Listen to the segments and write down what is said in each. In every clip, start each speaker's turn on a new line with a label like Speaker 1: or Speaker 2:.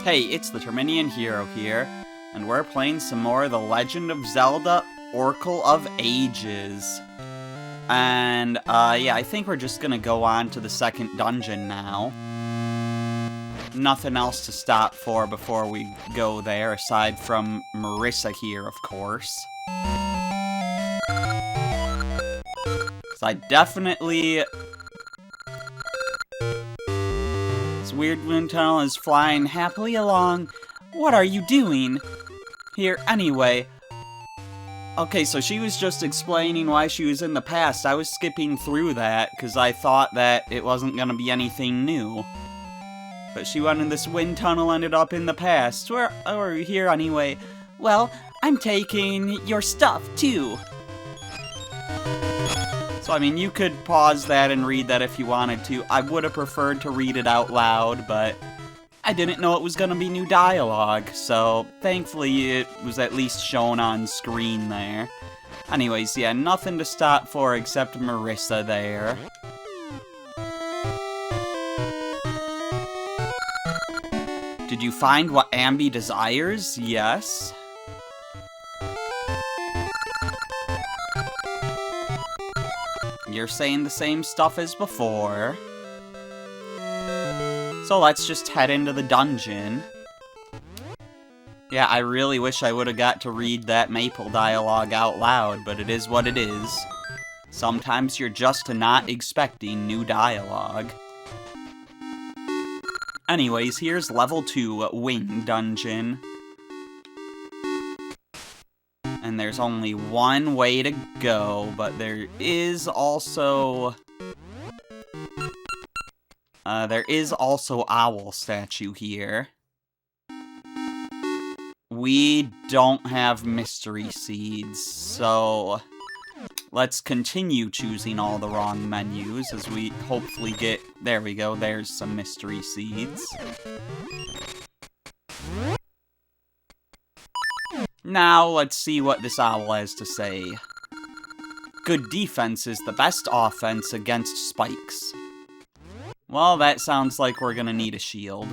Speaker 1: Hey, it's the Terminian Hero here, and we're playing some more The Legend of Zelda Oracle of Ages. And, yeah, I think we're just gonna go on to the second dungeon now. Nothing else to stop for before we go there, aside from Marissa here, of course. So I definitely... This weird wind tunnel is flying happily along. What are you doing here anyway? Okay, so she was just explaining why she was in the past. I was skipping through that because I thought that it wasn't going to be anything new. But she went in this wind tunnel, ended up in the past. Where are you here anyway? Well, I'm taking your stuff too. So, I mean, you could pause that and read that if you wanted to. I would have preferred to read it out loud, but I didn't know it was going to be new dialogue, so thankfully it was at least shown on screen there. Anyways, yeah, nothing to stop for except Marissa there. Did you find what Ambi desires? Yes. You're saying the same stuff as before. So let's just head into the dungeon. Yeah, I really wish I would have got to read that Maple dialogue out loud, but it is what it is. Sometimes you're just not expecting new dialogue. Anyways, here's level 2, Wing Dungeon. And there's only one way to go, but there is also... Owl Statue here. We don't have Mystery Seeds, so... Let's continue choosing all the wrong menus as we hopefully get... There we go, there's some Mystery Seeds. Now, let's see what this owl has to say. Good defense is the best offense against spikes. Well, that sounds like we're gonna need a shield.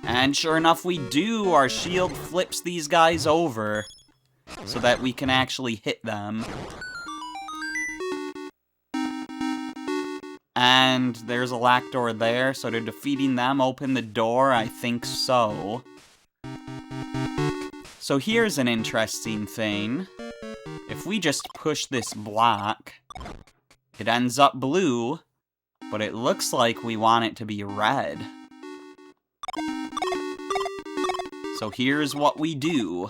Speaker 1: And sure enough, we do! Our shield flips these guys over, so that we can actually hit them. And there's a locked door there, so to defeating them, open the door? I think so. So here's an interesting thing. If we just push this block, it ends up blue, but it looks like we want it to be red. So here's what we do.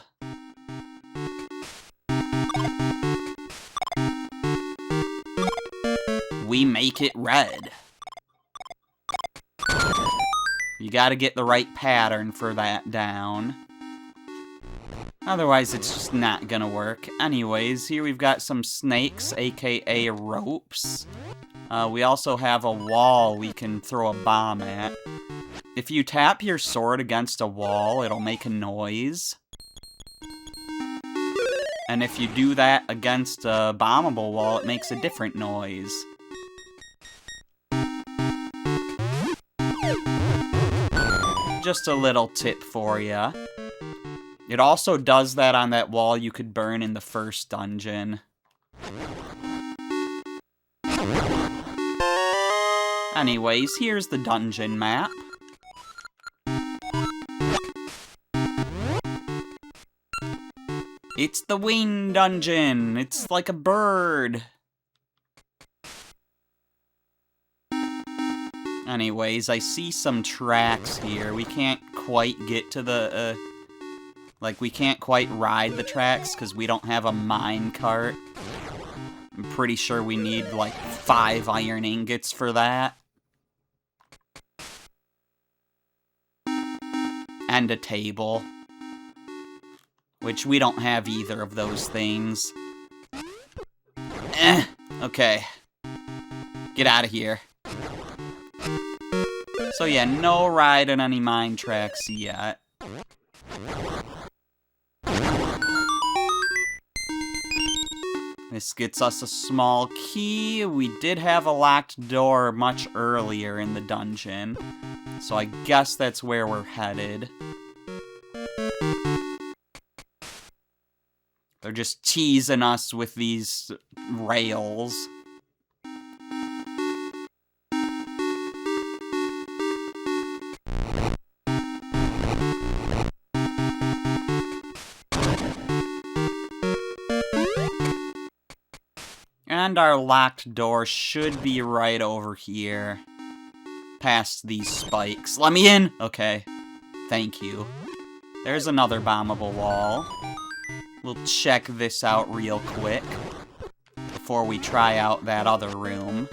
Speaker 1: We make it red. You gotta get the right pattern for that down. Otherwise, it's just not gonna work. Anyways, here we've got some snakes, aka ropes. We also have a wall we can throw a bomb at. If you tap your sword against a wall, it'll make a noise. And if you do that against a bombable wall, it makes a different noise. Just a little tip for ya. It also does that on that wall you could burn in the first dungeon. Anyways, here's the dungeon map. It's the Wing Dungeon! It's like a bird! Anyways, I see some tracks here. We can't quite get to the, we can't quite ride the tracks because we don't have a mine cart. I'm pretty sure we need, 5 iron ingots for that. And a table. Which we don't have either of those things. Okay. Get out of here. So yeah, no ride on any mine tracks yet. This gets us a small key. We did have a locked door much earlier in the dungeon, so I guess that's where we're headed. They're just teasing us with these rails. And our locked door should be right over here. Past these spikes. Let me in! Okay. Thank you. There's another bombable wall. We'll check this out real quick before we try out that other room.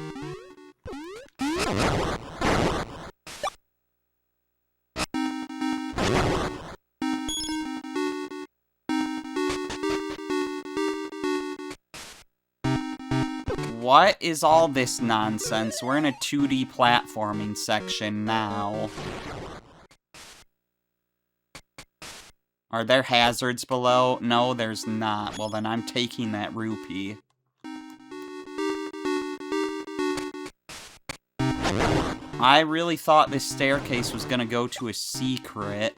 Speaker 1: What is all this nonsense? We're in a 2D platforming section now. Are there hazards below? No, there's not. Well, then I'm taking that rupee. I really thought this staircase was gonna go to a secret.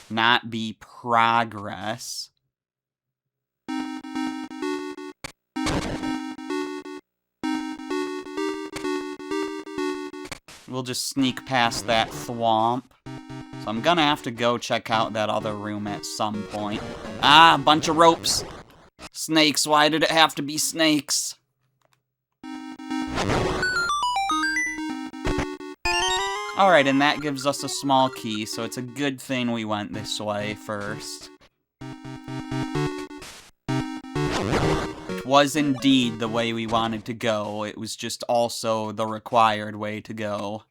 Speaker 1: Not be progress. We'll just sneak past that thwomp. So I'm gonna have to go check out that other room at some point. Ah, a bunch of ropes! Snakes, why did it have to be snakes? Alright, and that gives us a small key, so it's a good thing we went this way first. It was indeed the way we wanted to go. It was just also the required way to go.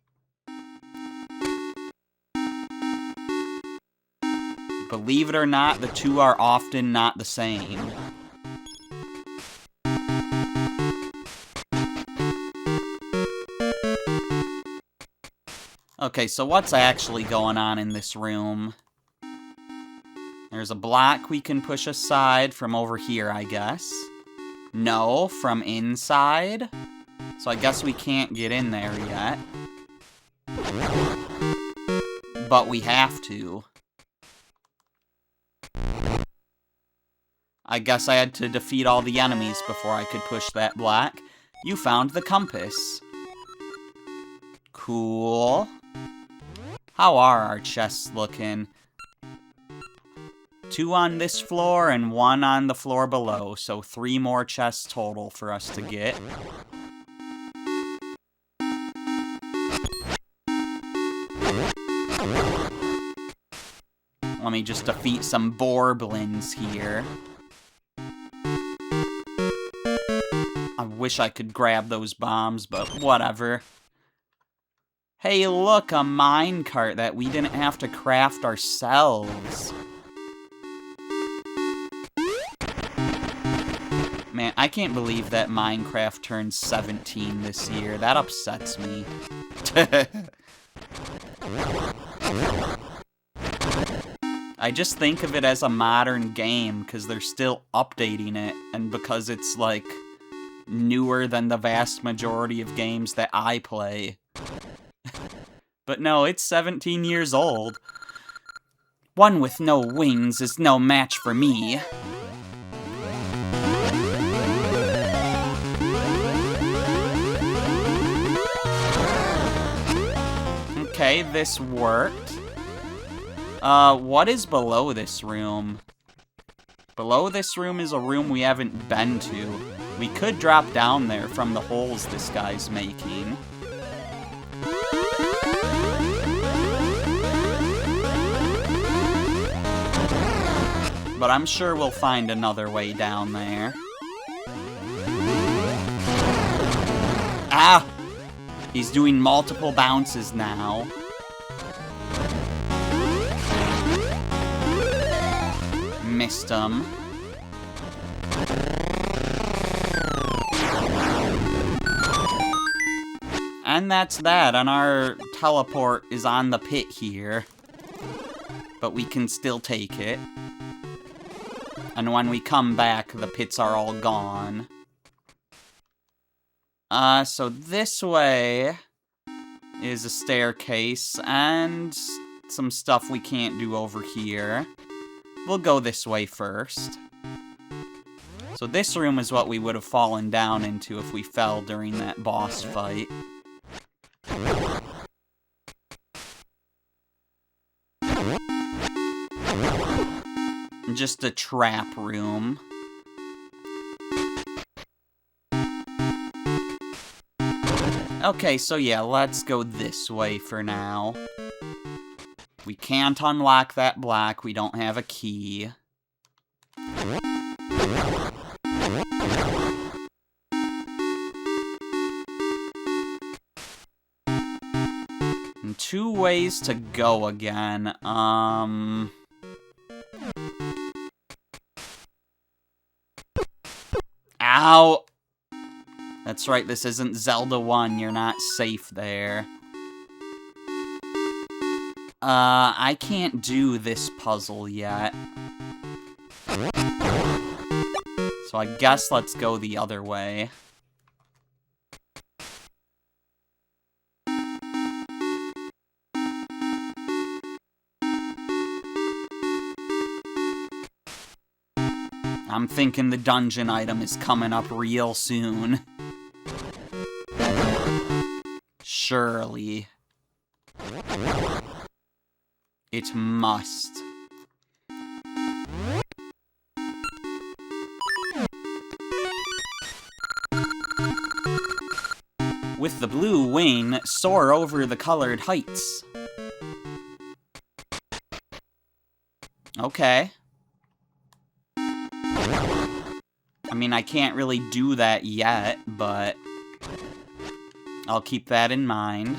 Speaker 1: Believe it or not, the two are often not the same. Okay, so what's actually going on in this room? There's a block we can push aside from over here, I guess. No, from inside. So I guess we can't get in there yet. But we have to. I guess I had to defeat all the enemies before I could push that block. You found the compass. Cool. How are our chests looking? 2 on this floor and 1 on the floor below, so 3 more chests total for us to get. Let me just defeat some Borblins here. I wish I could grab those bombs, but whatever. Hey, look, a minecart that we didn't have to craft ourselves. Man, I can't believe that Minecraft turned 17 this year. That upsets me. I just think of it as a modern game because they're still updating it, and because it's, like, newer than the vast majority of games that I play. But no, it's 17 years old. One with no wings is no match for me. Okay, this worked. What is below this room? Below this room is a room we haven't been to. We could drop down there from the holes this guy's making. But I'm sure we'll find another way down there. Ah! He's doing multiple bounces now. Missed him. And that's that, and our teleport is on the pit here. But we can still take it. And when we come back, the pits are all gone. So this way is a staircase and some stuff we can't do over here. We'll go this way first. So this room is what we would have fallen down into if we fell during that boss fight. Just a trap room. Okay, so yeah, let's go this way for now. We can't unlock that block, we don't have a key. And 2 ways to go again. Ow! That's right, this isn't Zelda 1, you're not safe there. I can't do this puzzle yet. So I guess let's go the other way. I'm thinking the dungeon item is coming up real soon. Surely. It must. With the blue wing, soar over the colored heights. Okay. I mean, I can't really do that yet, but I'll keep that in mind.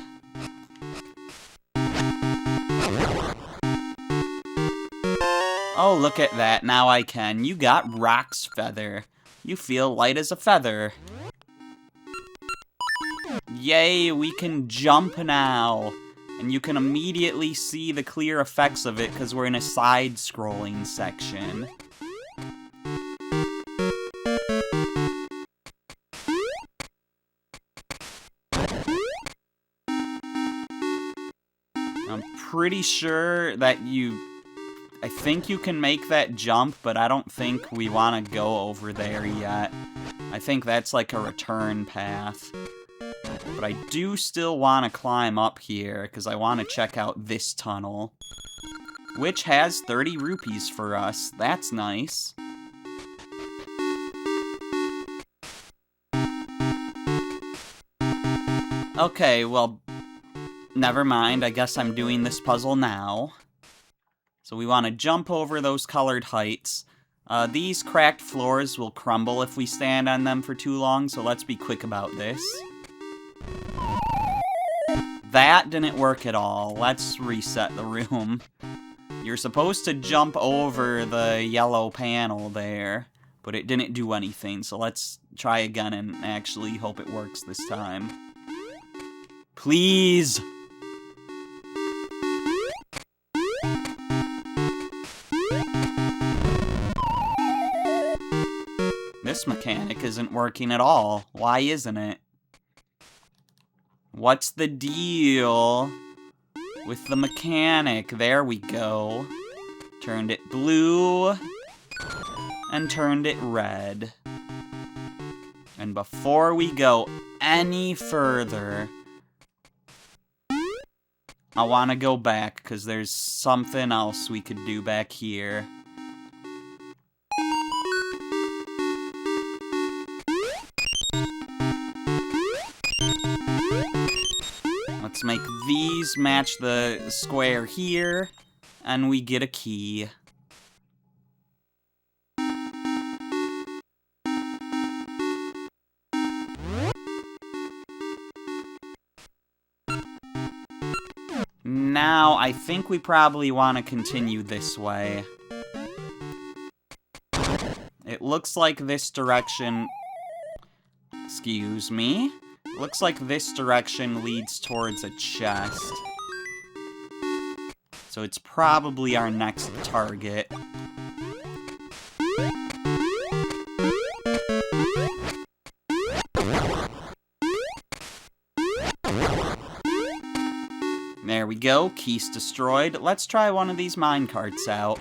Speaker 1: Oh, look at that. Now I can. You got Rock's Feather. You feel light as a feather. Yay, we can jump now. And you can immediately see the clear effects of it because we're in a side-scrolling section. I'm pretty sure that I think you can make that jump, but I don't think we want to go over there yet. I think that's like a return path. But I do still want to climb up here, because I want to check out this tunnel. Which has 30 rupees for us. That's nice. Okay, well, never mind. I guess I'm doing this puzzle now. So we want to jump over those colored heights. These cracked floors will crumble if we stand on them for too long, so let's be quick about this. That didn't work at all. Let's reset the room. You're supposed to jump over the yellow panel there, but it didn't do anything, so let's try again and actually hope it works this time. Please! This mechanic isn't working at all. Why isn't it? What's the deal with the mechanic? There we go. Turned it blue and turned it red. And before we go any further, I want to go back because there's something else we could do back here. Let's make these match the square here, and we get a key. Now, I think we probably want to continue this way. It looks like this direction... Excuse me? Looks like this direction leads towards a chest. So it's probably our next target. There we go, Keys destroyed. Let's try one of these minecarts out.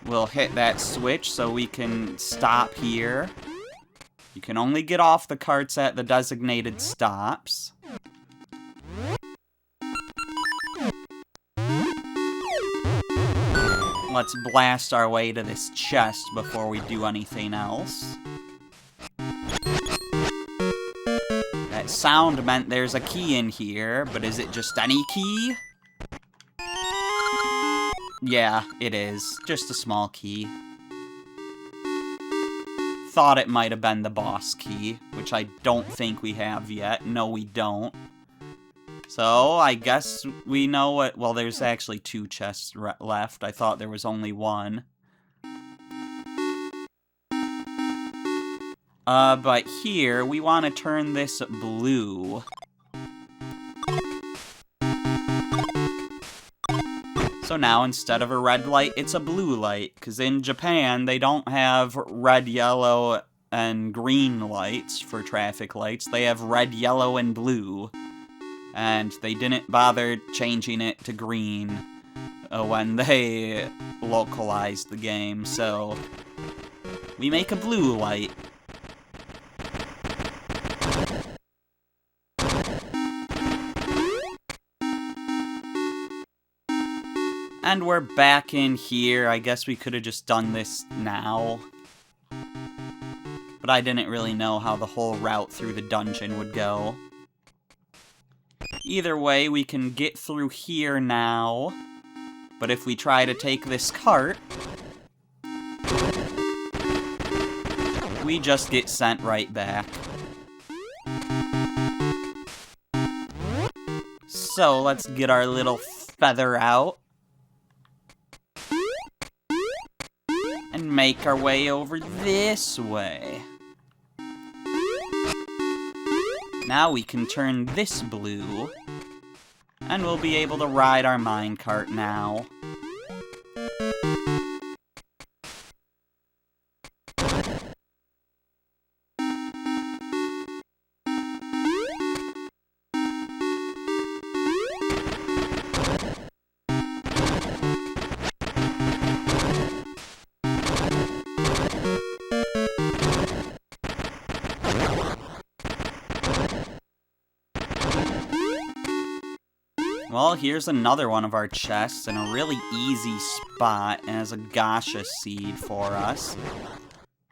Speaker 1: We'll hit that switch so we can stop here. You can only get off the carts at the designated stops. Let's blast our way to this chest before we do anything else. That sound meant there's a key in here, but is it just any key? Yeah, it is. Just a small key. Thought it might have been the boss key, which I don't think we have yet. No, we don't. So, I guess we know what... Well, there's actually 2 chests left. I thought there was only 1. But here, we want to turn this blue. So now, instead of a red light, it's a blue light. Because in Japan, they don't have red, yellow, and green lights for traffic lights. They have red, yellow, and blue. And they didn't bother changing it to green when they localized the game. So, we make a blue light. And we're back in here. I guess we could have just done this now. But I didn't really know how the whole route through the dungeon would go. Either way, we can get through here now. But if we try to take this cart, we just get sent right back. So, let's get our little feather out. And make our way over this way. Now we can turn this blue. And we'll be able to ride our minecart now. Well, here's another one of our chests in a really easy spot, and has a gacha seed for us.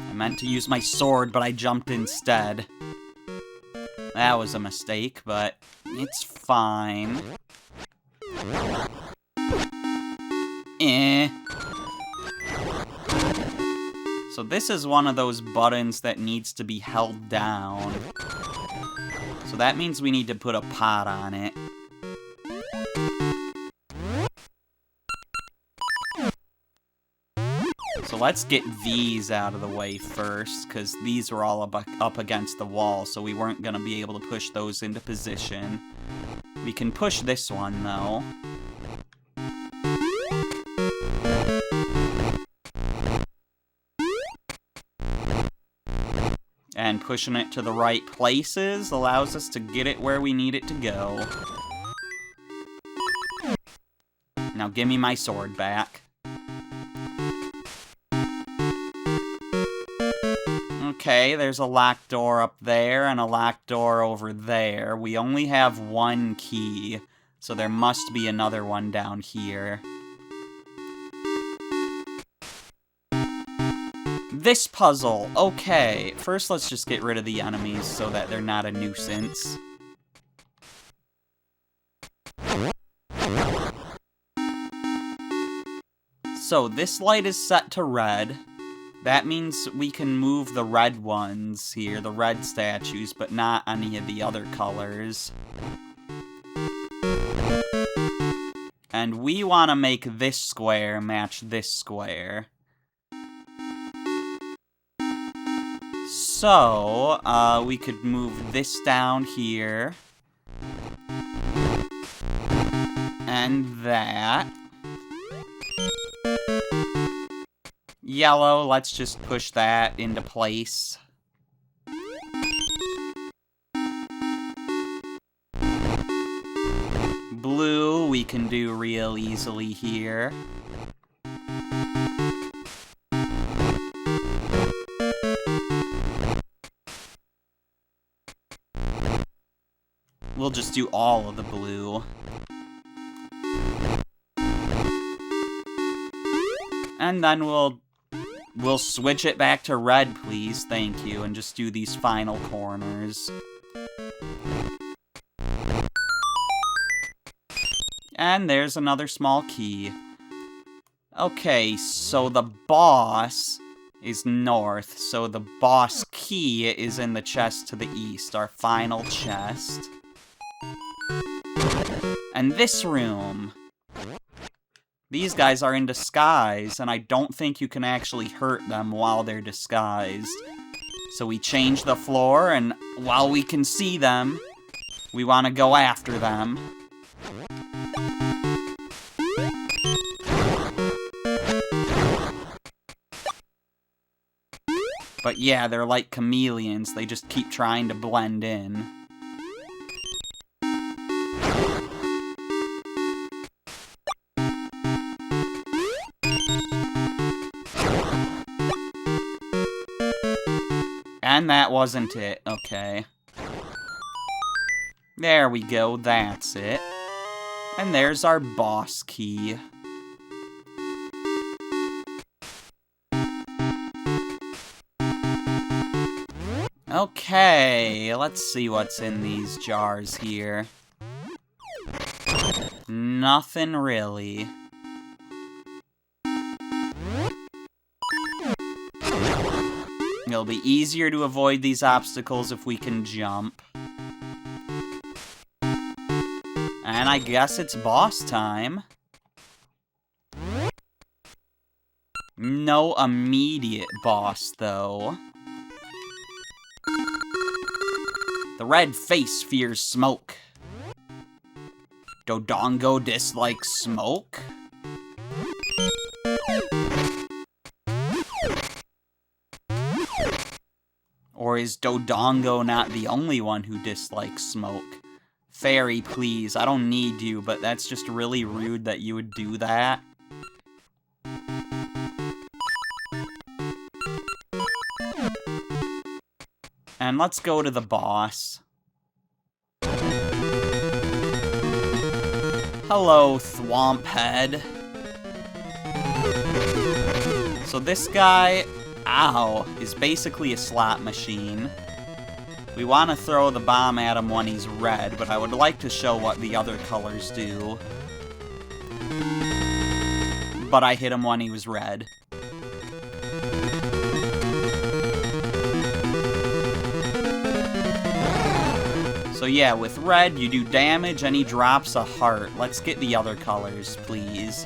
Speaker 1: I meant to use my sword, but I jumped instead. That was a mistake, but it's fine. So this is one of those buttons that needs to be held down. So that means we need to put a pot on it. So let's get these out of the way first, because these were all up against the wall, so we weren't going to be able to push those into position. We can push this one, though. And pushing it to the right places allows us to get it where we need it to go. Now give me my sword back. Okay, there's a locked door up there and a locked door over there. We only have 1 key, so there must be another one down here. This puzzle! Okay, first let's just get rid of the enemies so that they're not a nuisance. So, this light is set to red. That means we can move the red ones here, the red statues, but not any of the other colors. And we want to make this square match this square. So, we could move this down here. And that. Yellow, let's just push that into place. we can do real easily here. We'll just do all of the blue. And then we'll switch it back to red, please. Thank you. And just do these final corners. And there's another small key. Okay, so the boss is north, so the boss key is in the chest to the east, our final chest. And this room. These guys are in disguise, and I don't think you can actually hurt them while they're disguised. So we change the floor, and while we can see them, we want to go after them. But yeah, they're like chameleons, they just keep trying to blend in. And that wasn't it, okay. There we go, that's it. And there's our boss key. Okay, let's see what's in these jars here. Nothing really. It'll be easier to avoid these obstacles if we can jump. And I guess it's boss time. No immediate boss, though. The red face fears smoke. Dodongo dislikes smoke? Or is Dodongo not the only one who dislikes smoke? Fairy, please, I don't need you, but that's just really rude that you would do that. And let's go to the boss. Hello, Thwomp Head. So this guy, ow, is basically a slot machine. We want to throw the bomb at him when he's red, but I would like to show what the other colors do. But I hit him when he was red. So yeah, with red, you do damage and he drops a heart. Let's get the other colors, please.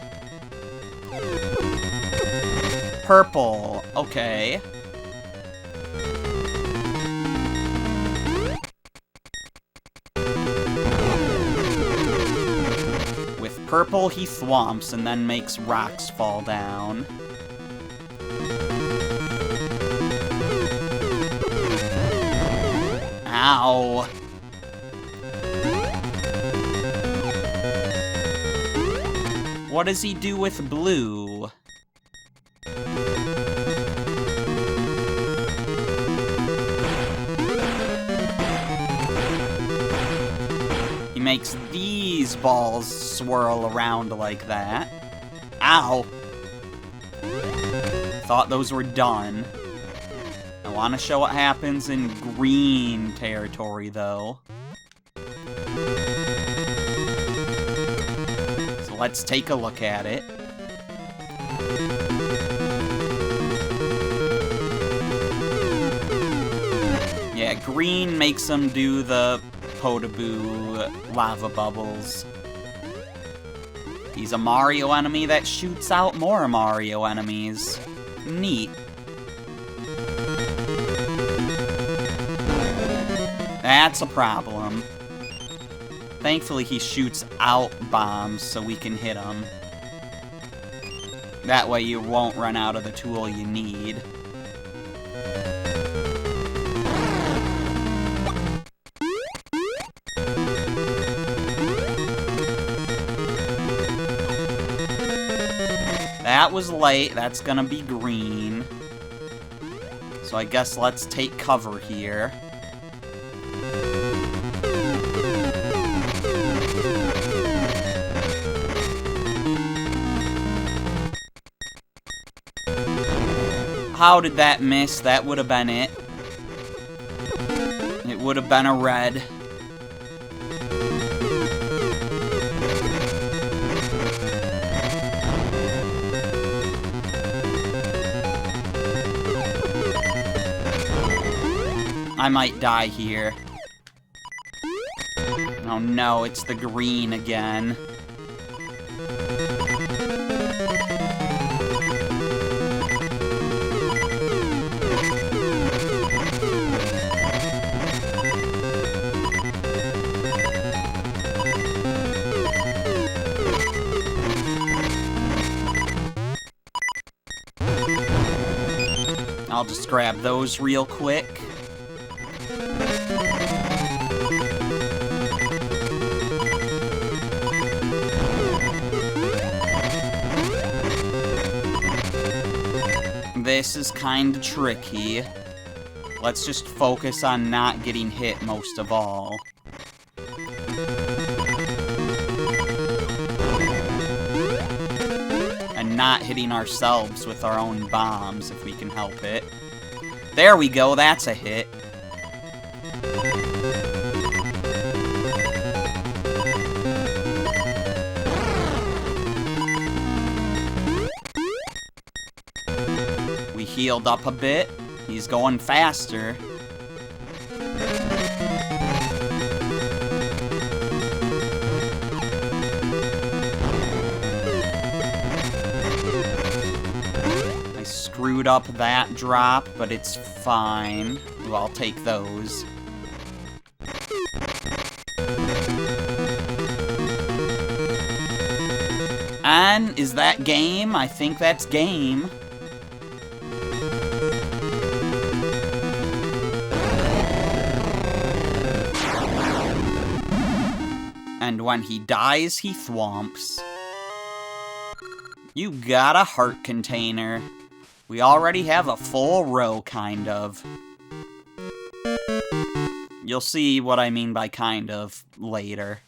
Speaker 1: Purple, okay. With purple, he thwomps and then makes rocks fall down. Ow. What does he do with blue? He makes these balls swirl around like that. Ow! Thought those were done. I want to show what happens in green territory, though. So let's take a look at it. Yeah, green makes them do the Podoboo lava bubbles. He's a Mario enemy that shoots out more Mario enemies. Neat. That's a problem. Thankfully, he shoots out bombs so we can hit him. That way you won't run out of the tool you need. that was late. That's gonna be green. So I guess let's take cover here. How did that miss? That would have been it. It would have been a red. I might die here. Oh no, it's the green again. I'll just grab those real quick. This is kinda tricky. Let's just focus on not getting hit most of all. And not hitting ourselves with our own bombs if we can help it. There we go, that's a hit. We healed up a bit. He's going faster. I screwed up that drop, but it's fine. Ooh, I'll take those. And is that game? I think that's game. And when he dies, he thwomps. You got a heart container. We already have a full row, kind of. You'll see what I mean by kind of later.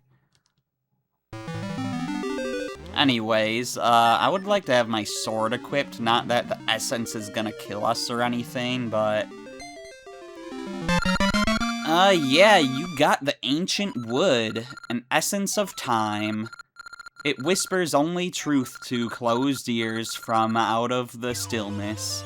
Speaker 1: Anyways, I would like to have my sword equipped. Not that the essence is gonna kill us or anything, but... yeah, you got the Ancient Wood, an essence of time. It whispers only truth to closed ears from out of the stillness.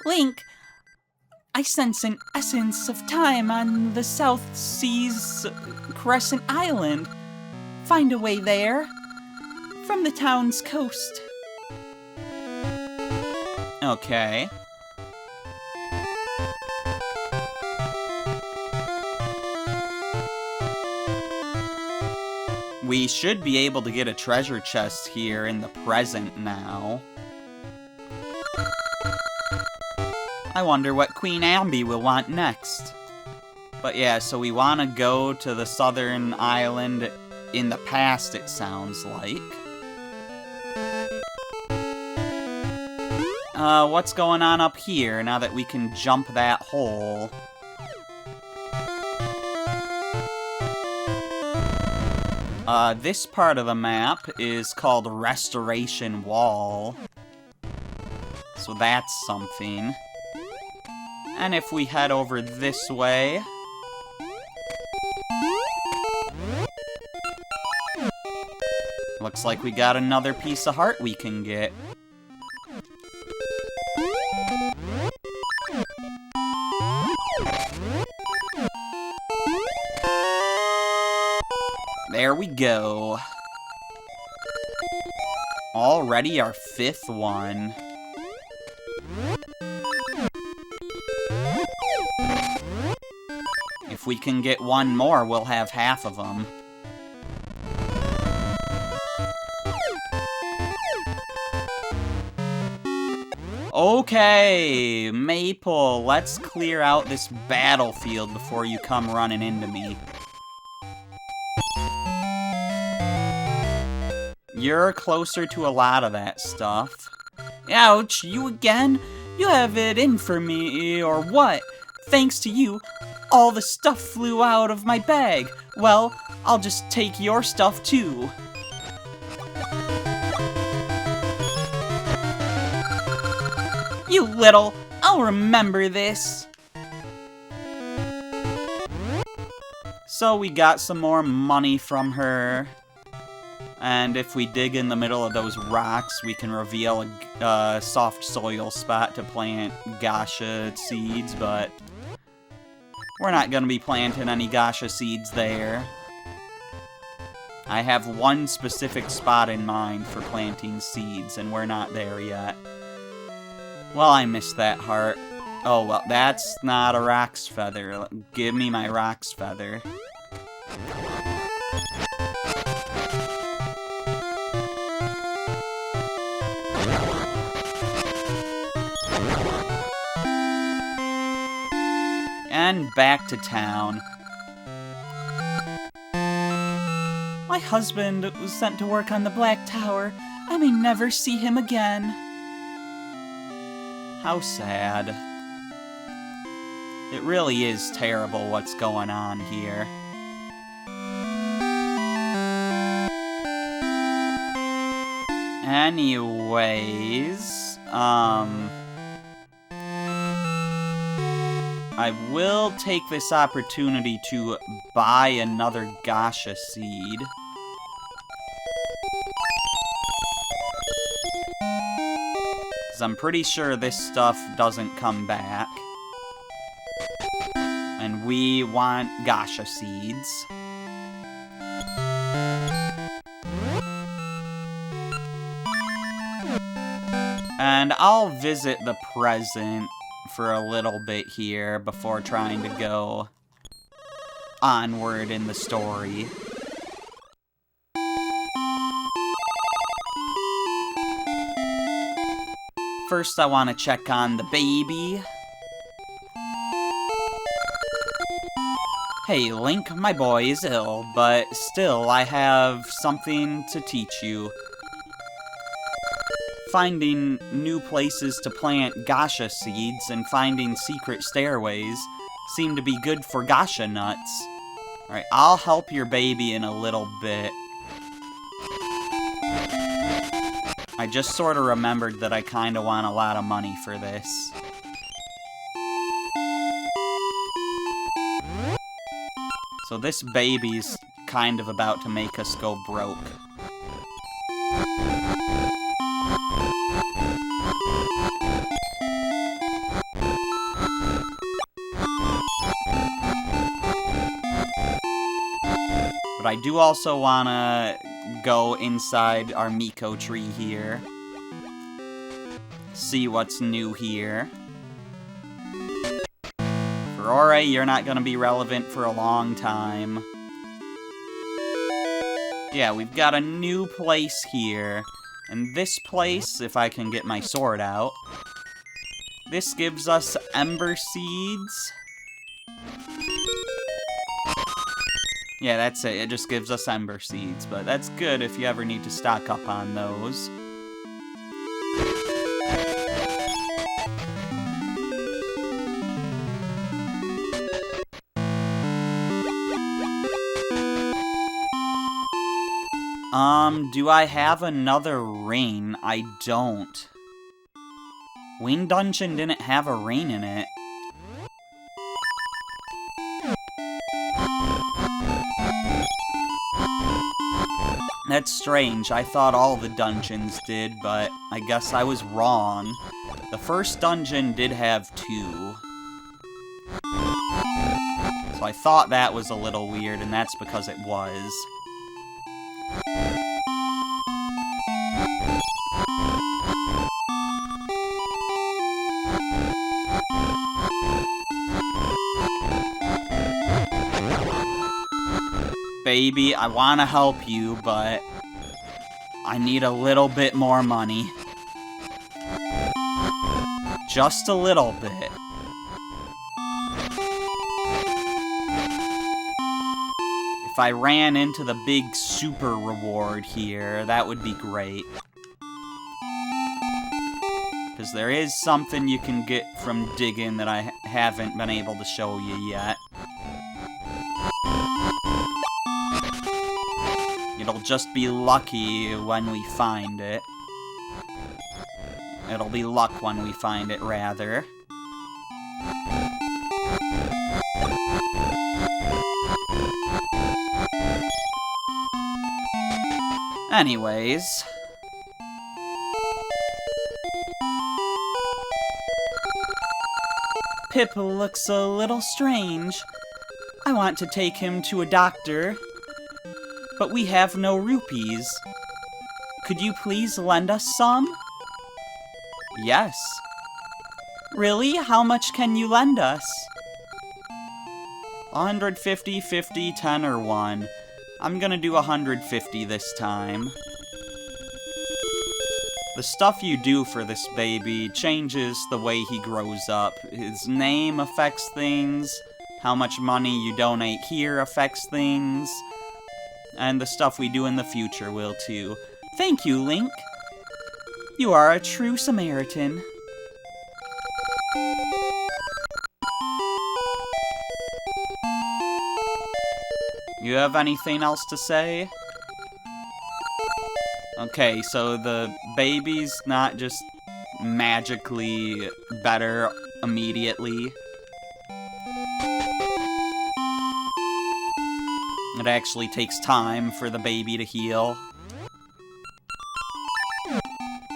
Speaker 1: Link, I sense an essence of time on the South Seas Crescent Island. Find a way there. From the town's coast. Okay. We should be able to get a treasure chest here in the present now. I wonder what Queen Ambi will want next. But yeah, so we want to go to the southern island in the past, it sounds like. What's going on up here now that we can jump that hole? This part of the map is called Restoration Wall. So that's something. And if we head over this way... Looks like we got another piece of heart we can get. There we go. Already our 5th one. If we can get one more, we'll have half of them. Okay, Maple, let's clear out this battlefield before you come running into me. You're closer to a lot of that stuff. Ouch, you again? You have it in for me, or what? Thanks to you, all the stuff flew out of my bag. Well, I'll just take your stuff too. You little, I'll remember this. So we got some more money from her. And if we dig in the middle of those rocks, we can reveal a soft soil spot to plant Gasha seeds, but we're not going to be planting any Gasha seeds there. I have one specific spot in mind for planting seeds, and we're not there yet. Well, I missed that heart. Oh, well, that's not a Rock's Feather. Give me my Rock's Feather. And back to town. My husband was sent to work on the Black Tower. I may never see him again. How sad. It really is terrible what's going on here. Anyways, I will take this opportunity to buy another Gasha seed. Because I'm pretty sure this stuff doesn't come back. And we want Gasha seeds. And I'll visit the present for a little bit here before trying to go onward in the story. First, I want to check on the baby. Hey, Link, my boy is ill, but still, I have something to teach you. Finding new places to plant Gasha seeds and finding secret stairways seem to be good for Gasha nuts. Alright, I'll help your baby in a little bit. I just sort of remembered that I kind of want a lot of money for this. So this baby's kind of about to make us go broke. But I do also want to go inside our Miko tree here. See what's new here. For Ore, you're not going to be relevant for a long time. Yeah, we've got a new place here. And this place, if I can get my sword out, this gives us Ember Seeds. Yeah, that's it. It just gives us Ember Seeds, but that's good if you ever need to stock up on those. Do I have another rain? I don't. Wing Dungeon didn't have a rain in it. That's strange. I thought all the dungeons did, but I guess I was wrong. The first dungeon did have 2. So I thought that was a little weird, and that's because it was. Baby, I want to help you, but I need a little bit more money. Just a little bit. If I ran into the big super reward here, that would be great. Because there is something you can get from digging that I haven't been able to show you yet. It'll just be lucky when we find it. It'll be luck when we find it, rather. Anyways. Pip looks a little strange. I want to take him to a doctor, but we have no rupees. Could you please lend us some? Yes. Really? How much can you lend us? 150, 50, 10, or 1. I'm gonna do 150 this time. The stuff you do for this baby changes the way he grows up. His name affects things, how much money you donate here affects things, and the stuff we do in the future will too. Thank you, Link. You are a true Samaritan. You have anything else to say? Okay, so the baby's not just magically better immediately. It actually takes time for the baby to heal.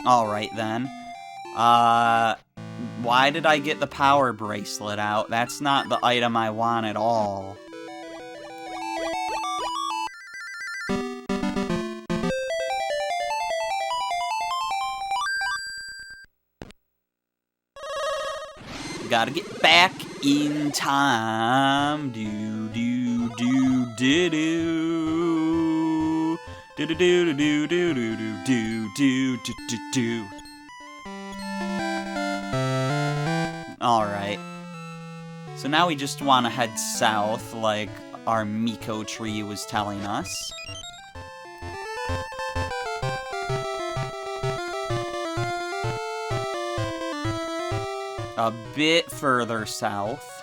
Speaker 1: Alright then. Why did I get the power bracelet out? That's not the item I want at all. Gotta get back in time. Do do do do do do do do do do do do do do do do. Alright. So now we just want to head south, like our Miko tree was telling us. A bit further south.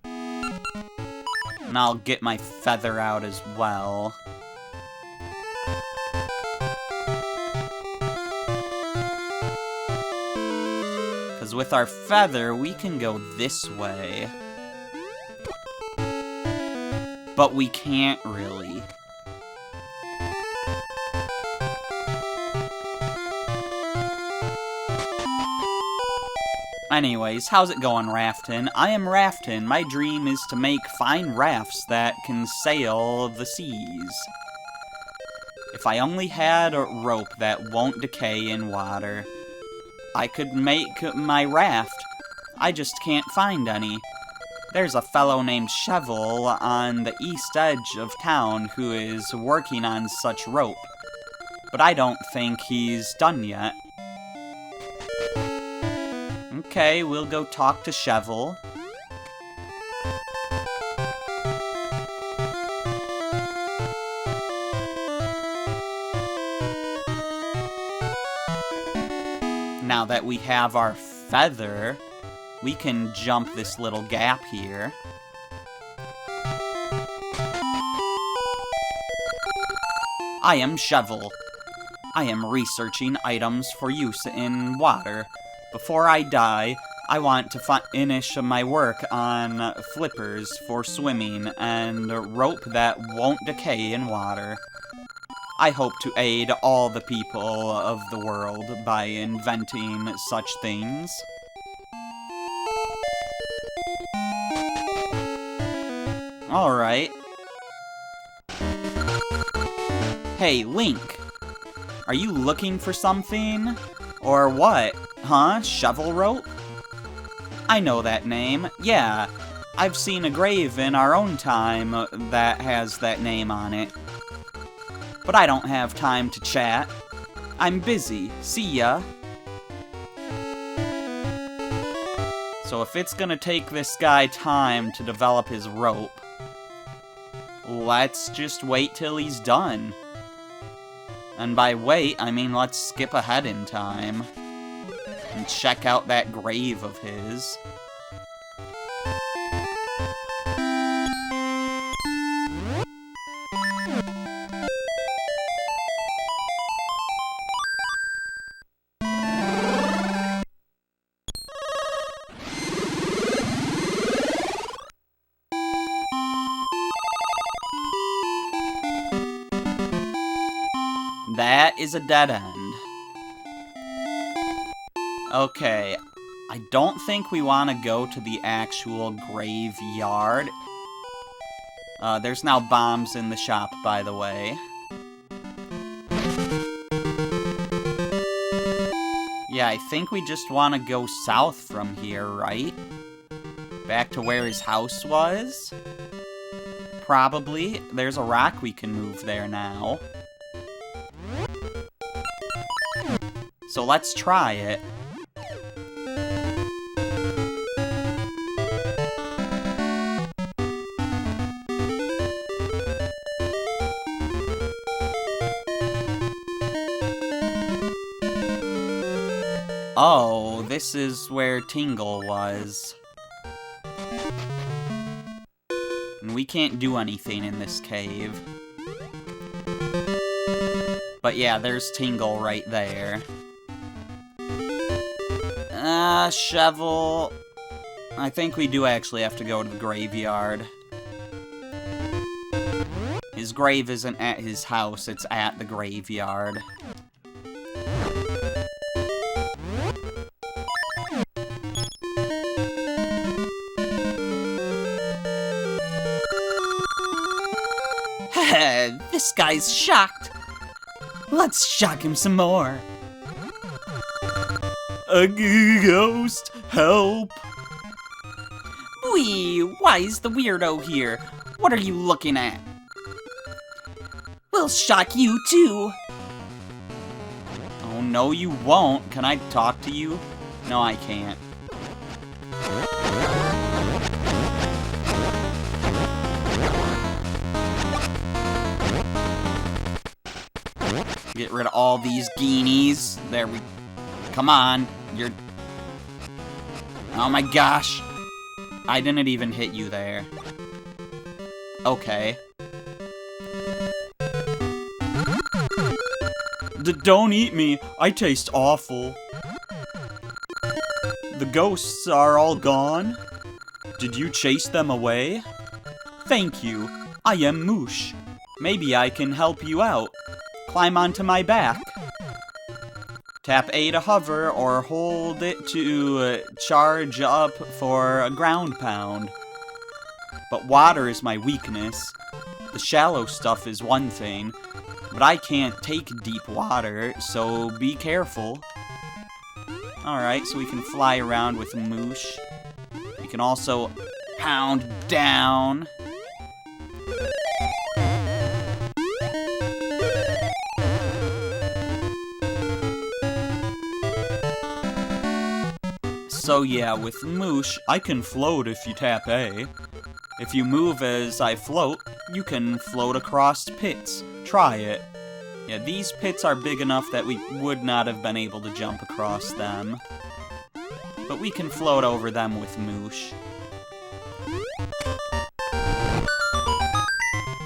Speaker 1: And I'll get my feather out as well. Because with our feather, we can go this way. But we can't really. Anyways, how's it going, Rafton? I am Rafton. My dream is to make fine rafts that can sail the seas. If I only had a rope that won't decay in water, I could make my raft. I just can't find any. There's a fellow named Shovel on the east edge of town who is working on such rope, but I don't think he's done yet. Okay, we'll go talk to Shovel. Now that we have our feather, we can jump this little gap here. I am Shovel. I am researching items for use in water. Before I die, I want to finish my work on flippers for swimming and rope that won't decay in water. I hope to aid all the people of the world by inventing such things. Alright. Hey, Link. Are you looking for something? Or what? Huh? Shovel rope? I know that name. Yeah, I've seen a grave in our own time that has that name on it. But I don't have time to chat. I'm busy. See ya. So if it's gonna take this guy time to develop his rope, let's just wait till he's done. And by wait, I mean let's skip ahead in time and check out that grave of his. That is a dead end. Okay, I don't think we want to go to the actual graveyard. There's now bombs in the shop, by the way. Yeah, I think we just want to go south from here, right? Back to where his house was? Probably. There's a rock we can move there now. So let's try it. Oh, this is where Tingle was. And we can't do anything in this cave. But yeah, there's Tingle right there. Shovel. I think we do actually have to go to the graveyard. His grave isn't at his house, it's at the graveyard. This guy's shocked. Let's shock him some more. A ghost, help! Wee, why is the weirdo here? What are you looking at? We'll shock you too. Oh, no you won't. Can I talk to you? No, I can't. Get rid of all these guineas. There we... Come on. You're... Oh my gosh. I didn't even hit you there. Okay. Don't eat me. I taste awful. The ghosts are all gone. Did you chase them away? Thank you. I am Moosh. Maybe I can help you out. Climb onto my back. Tap A to hover, or hold it to charge up for a ground pound. But water is my weakness. The shallow stuff is one thing, but I can't take deep water, so be careful. Alright, so we can fly around with Moosh. We can also pound down. So yeah, with Moosh, I can float if you tap A. If you move as I float, you can float across pits. Try it. Yeah, these pits are big enough that we would not have been able to jump across them. But we can float over them with Moosh.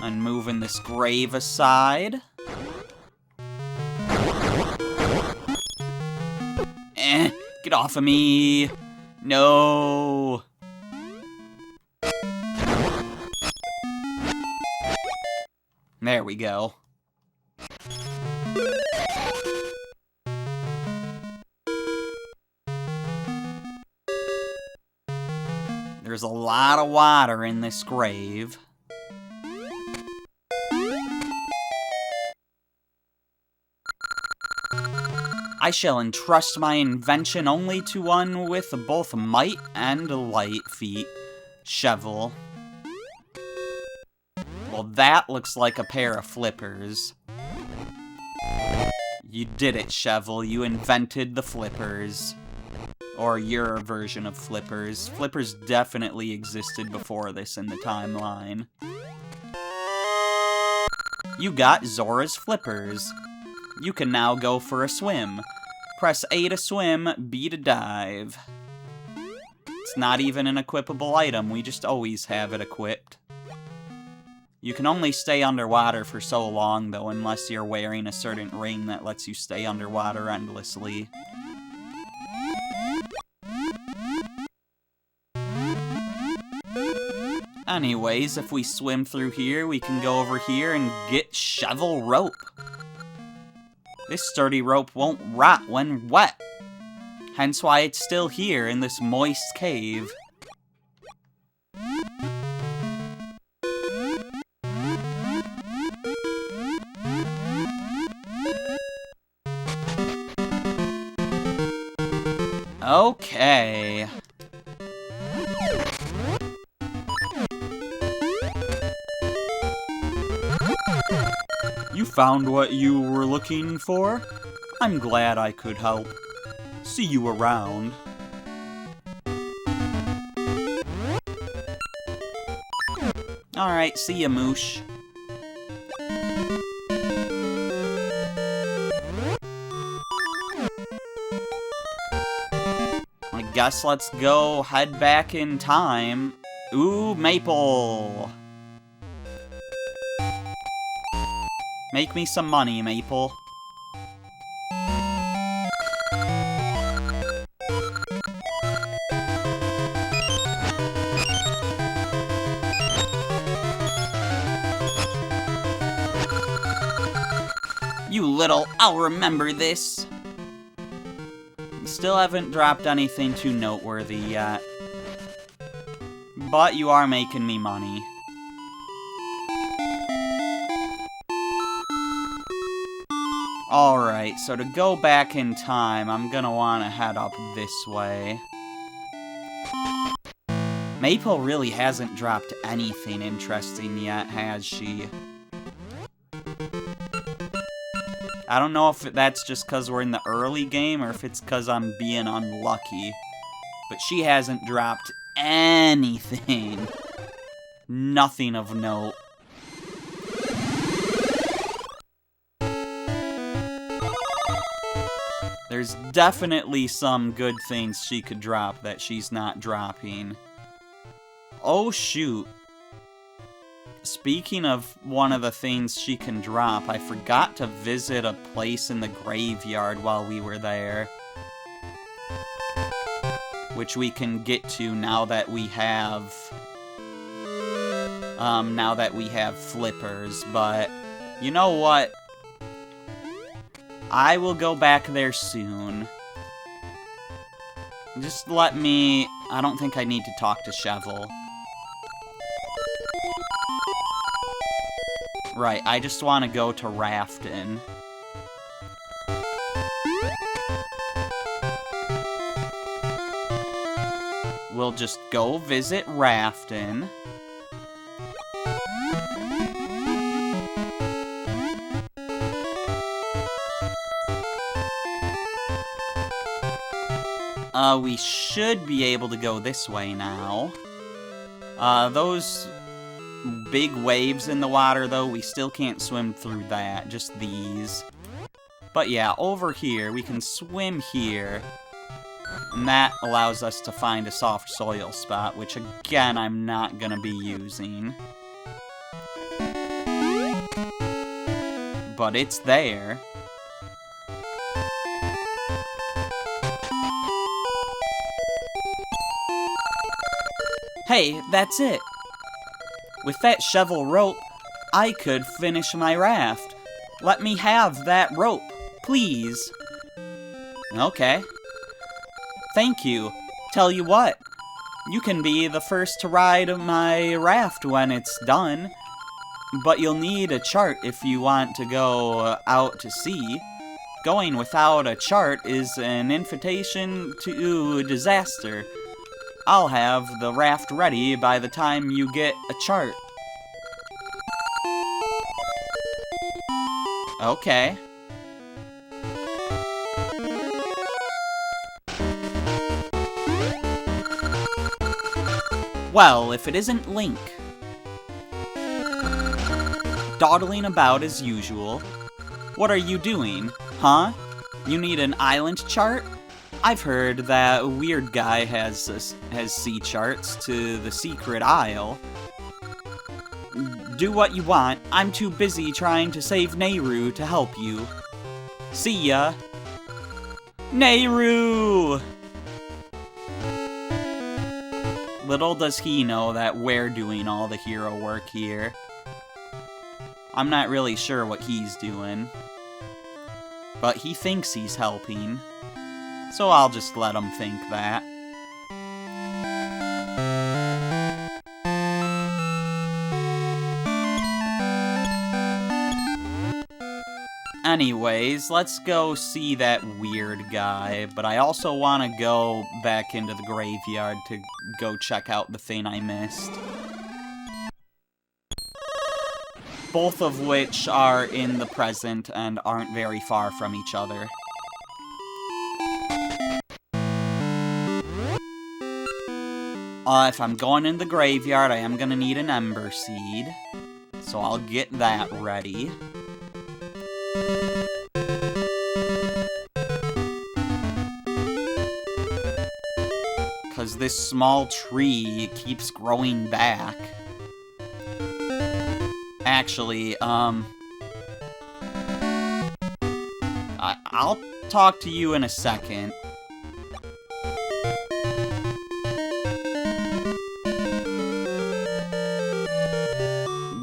Speaker 1: And moving this grave aside. Get off of me! No! There we go. There's a lot of water in this grave. I shall entrust my invention only to one with both might and light feet. Shovel. Well, that looks like a pair of flippers. You did it, Shovel. You invented the flippers. Or your version of flippers. Flippers definitely existed before this in the timeline. You got Zora's flippers. You can now go for a swim. Press A to swim, B to dive. It's not even an equipable item, we just always have it equipped. You can only stay underwater for so long, though, unless you're wearing a certain ring that lets you stay underwater endlessly. Anyways, if we swim through here, we can go over here and get shovel rope. This sturdy rope won't rot when wet. Hence why it's still here in this moist cave. Okay. You found what you were looking for? I'm glad I could help. See you around. Alright, see ya, Moosh. I guess let's go head back in time. Ooh, Maple! Make me some money, Maple. You little, I'll remember this. Still haven't dropped anything too noteworthy yet. But you are making me money. Alright, so to go back in time, I'm gonna want to head up this way. Maple really hasn't dropped anything interesting yet, has she? I don't know if that's just because we're in the early game, or if it's because I'm being unlucky. But she hasn't dropped anything. Nothing of note. There's definitely some good things she could drop that she's not dropping. Oh, shoot. Speaking of one of the things she can drop, I forgot to visit a place in the graveyard while we were there. Which we can get to now that we have... flippers, but... You know what? I will go back there soon. Just let me... I don't think I need to talk to Shovel. Right, I just want to go to Raften. We'll just go visit Raften. We should be able to go this way now. Those big waves in the water, though, we still can't swim through that, just these. But yeah, over here, we can swim here. And that allows us to find a soft soil spot, which again, I'm not gonna be using. But it's there. Hey, that's it! With that shovel rope, I could finish my raft. Let me have that rope, please. Okay. Thank you. Tell you what, you can be the first to ride my raft when it's done, but you'll need a chart if you want to go out to sea. Going without a chart is an invitation to disaster. I'll have the raft ready by the time you get a chart. Okay. Well, if it isn't Link. Dawdling about as usual. What are you doing? Huh? You need an island chart? I've heard that weird guy has sea charts to the secret isle. Do what you want. I'm too busy trying to save Nehru to help you. See ya. Nehru! Little does he know that we're doing all the hero work here. I'm not really sure what he's doing. But he thinks he's helping. So I'll just let him think that. Anyways, let's go see that weird guy, but I also want to go back into the graveyard to go check out the thing I missed. Both of which are in the present and aren't very far from each other. If I'm going in the graveyard, I am gonna need an Ember Seed. So I'll get that ready. Because this small tree keeps growing back. Actually, I'll talk to you in a second.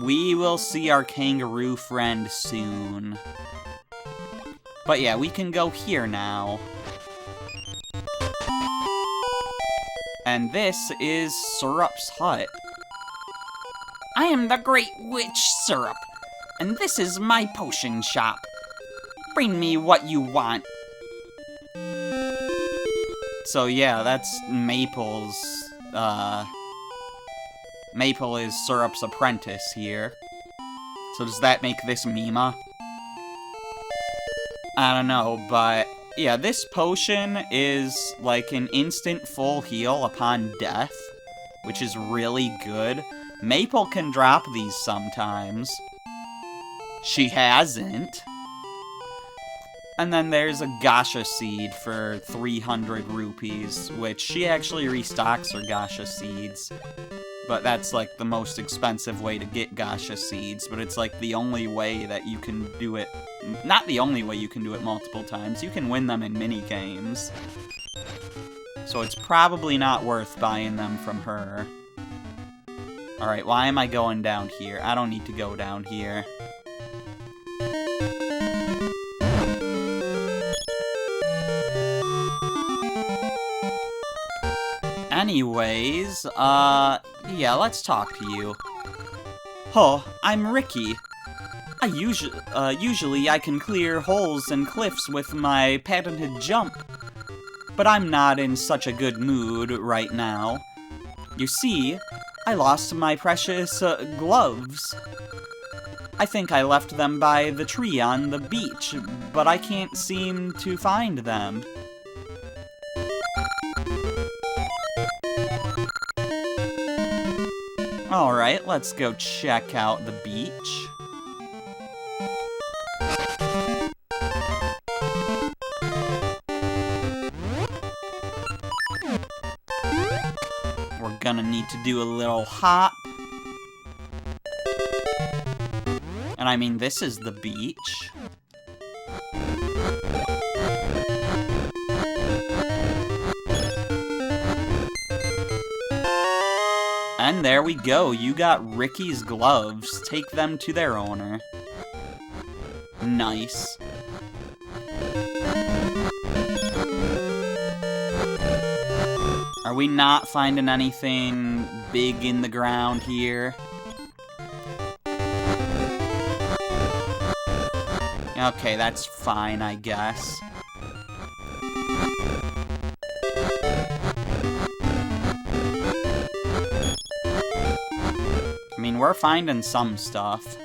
Speaker 1: We will see our kangaroo friend soon. But yeah, we can go here now. And this is Syrup's hut. I am the Great Witch Syrup, and this is my potion shop. Bring me what you want. So yeah, that's Maple's, Maple is Syrup's apprentice here. So does that make this Mima? I don't know, but yeah, this potion is like an instant full heal upon death, which is really good. Maple can drop these sometimes. She hasn't. And then there's a Gasha Seed for 300 rupees, which she actually restocks her Gasha Seeds. But that's like the most expensive way to get Gasha Seeds, but it's like the only way that you can do it. Not the only way you can do it multiple times. You can win them in mini-games. So it's probably not worth buying them from her. Alright, why am I going down here? I don't need to go down here. Anyways, yeah, let's talk to you. Oh, I'm Ricky. Usually I can clear holes and cliffs with my patented jump. But I'm not in such a good mood right now. You see, I lost my precious, gloves. I think I left them by the tree on the beach, but I can't seem to find them. Alright, let's go check out the beach. We're gonna need to do a little hop. And I mean, this is the beach. And there we go, you got Ricky's gloves. Take them to their owner. Nice. Are we not finding anything big in the ground here? Okay, that's fine, I guess. I mean, we're finding some stuff.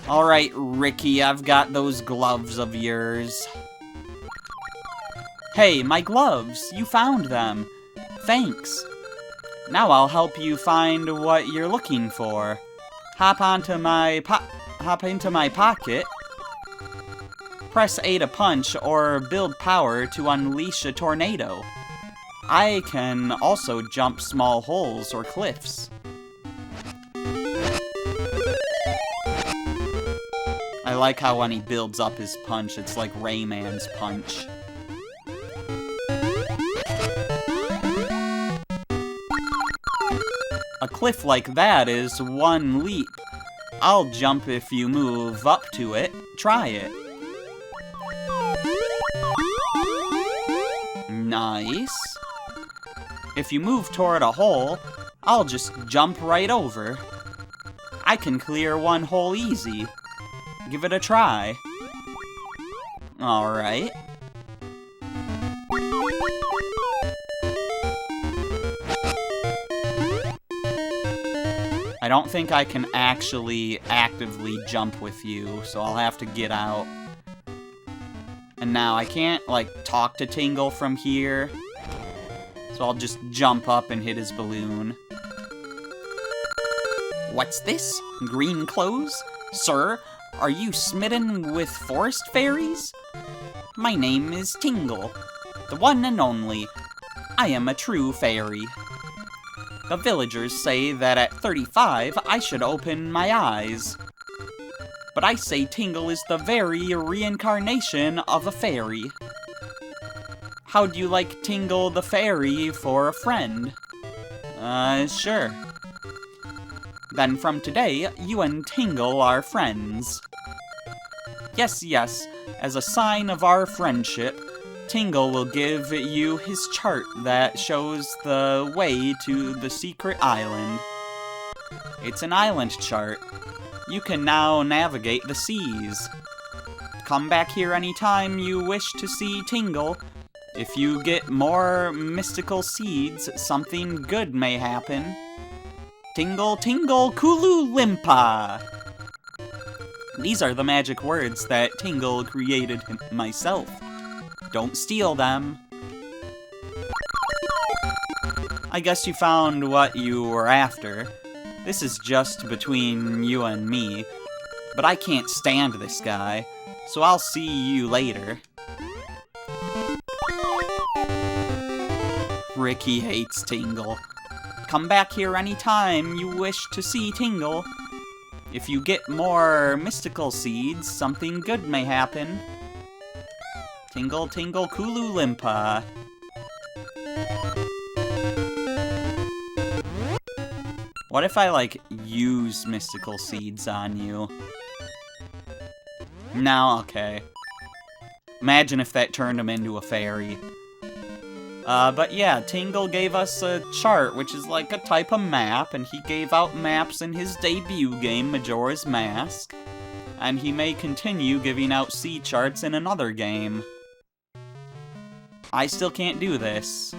Speaker 1: Alright, Ricky, I've got those gloves of yours. Hey, my gloves! You found them! Thanks! Now I'll help you find what you're looking for. Hop into my pocket. Press A to punch or build power to unleash a tornado. I can also jump small holes or cliffs. I like how when he builds up his punch, it's like Rayman's punch. A cliff like that is one leap. I'll jump if you move up to it. Try it. Nice. If you move toward a hole, I'll just jump right over. I can clear one hole easy. Give it a try. Alright. I don't think I can actually actively jump with you, so I'll have to get out. And now I can't, like, talk to Tingle from here. So I'll just jump up and hit his balloon. What's this? Green clothes? Sir, are you smitten with forest fairies? My name is Tingle, the one and only. I am a true fairy. The villagers say that at 35, I should open my eyes. But I say Tingle is the very reincarnation of a fairy. How'd you like Tingle the fairy for a friend? Sure. Then from today, you and Tingle are friends. Yes, yes, as a sign of our friendship, Tingle will give you his chart that shows the way to the secret island. It's an island chart. You can now navigate the seas. Come back here anytime you wish to see Tingle. If you get more mystical seeds, something good may happen. Tingle, tingle, Kulu Limpa! These are the magic words that Tingle created myself. Don't steal them. I guess you found what you were after. This is just between you and me, but I can't stand this guy, so I'll see you later. Ricky hates Tingle. Come back here anytime you wish to see Tingle. If you get more mystical seeds, something good may happen. Tingle, tingle, Kulu Limpa. What if I, like, use mystical seeds on you? No, okay. Imagine if that turned him into a fairy. But yeah, Tingle gave us a chart, which is like a type of map, and he gave out maps in his debut game, Majora's Mask. And he may continue giving out sea charts in another game. I still can't do this.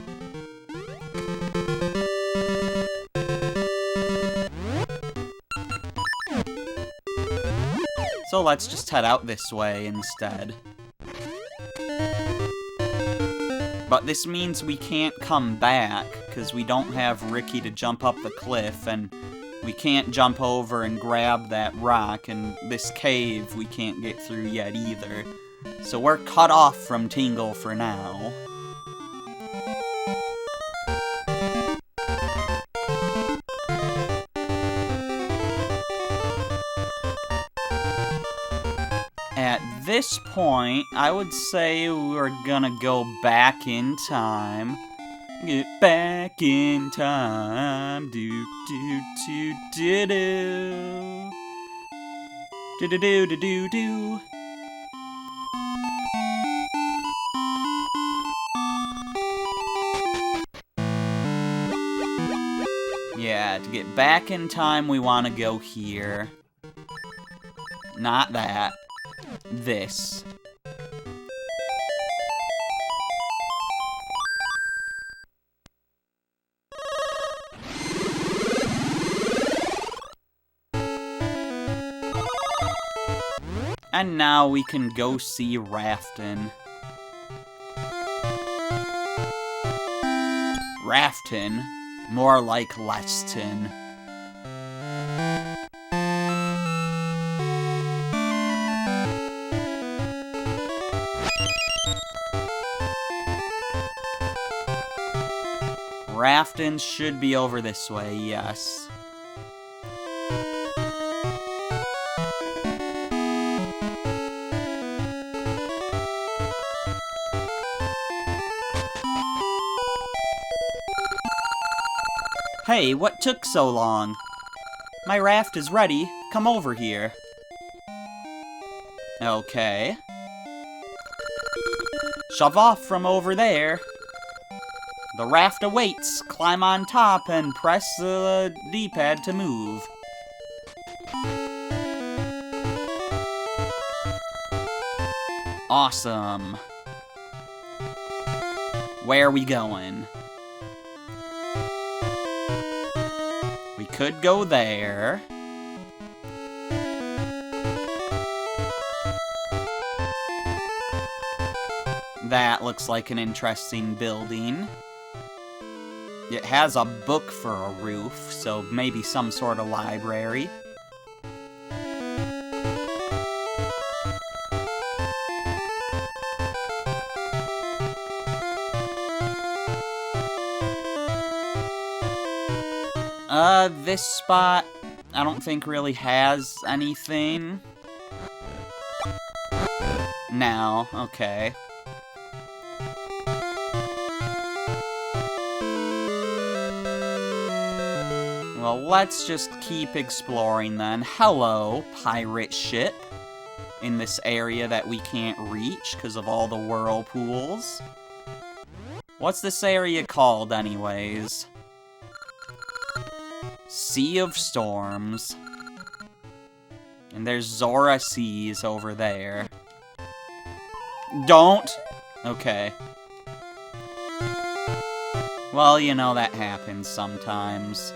Speaker 1: So let's just head out this way instead. But this means we can't come back, because we don't have Ricky to jump up the cliff, and we can't jump over and grab that rock, and this cave we can't get through yet either. So we're cut off from Tingle for now. At this point, I would say we're gonna go back in time. Get back in time. Do do do do do. Do do do do do do. Yeah, to get back in time, we want to go here. Not that. This. And now we can go see Raften. Rafton. More like Leston. Rafton should be over this way, yes. Hey, what took so long? My raft is ready. Come over here. Okay. Shove off from over there. The raft awaits. Climb on top and press the D-pad to move. Awesome. Where are we going? We could go there. That looks like an interesting building. It has a book for a roof, so maybe some sort of library. This spot, I don't think really has anything. No, okay. Well, let's just keep exploring then. Hello, pirate ship. In this area that we can't reach because of all the whirlpools. What's this area called, anyways? Sea of Storms. And there's Zora Seas over there. Don't! Okay. Well, you know, that happens sometimes.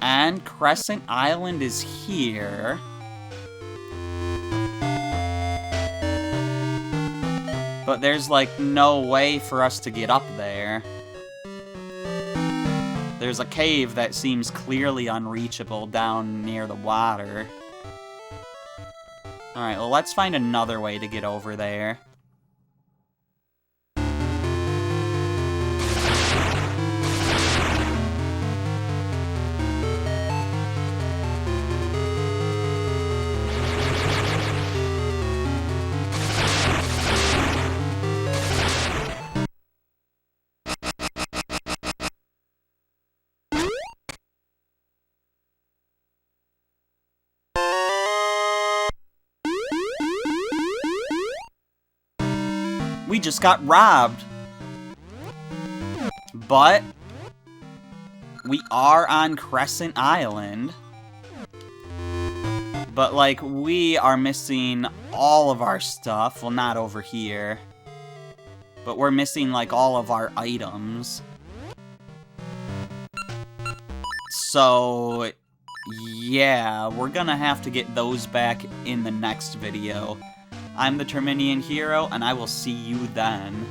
Speaker 1: And Crescent Island is here. But there's, like, no way for us to get up there. There's a cave that seems clearly unreachable down near the water. Alright, well, let's find another way to get over there. We just got robbed. But we are on Crescent Island. But, like, we are missing all of our stuff. Well, not over here. But we're missing, like, all of our items. So, yeah, we're gonna have to get those back in the next video. I'm the Terminian Hero, and I will see you then.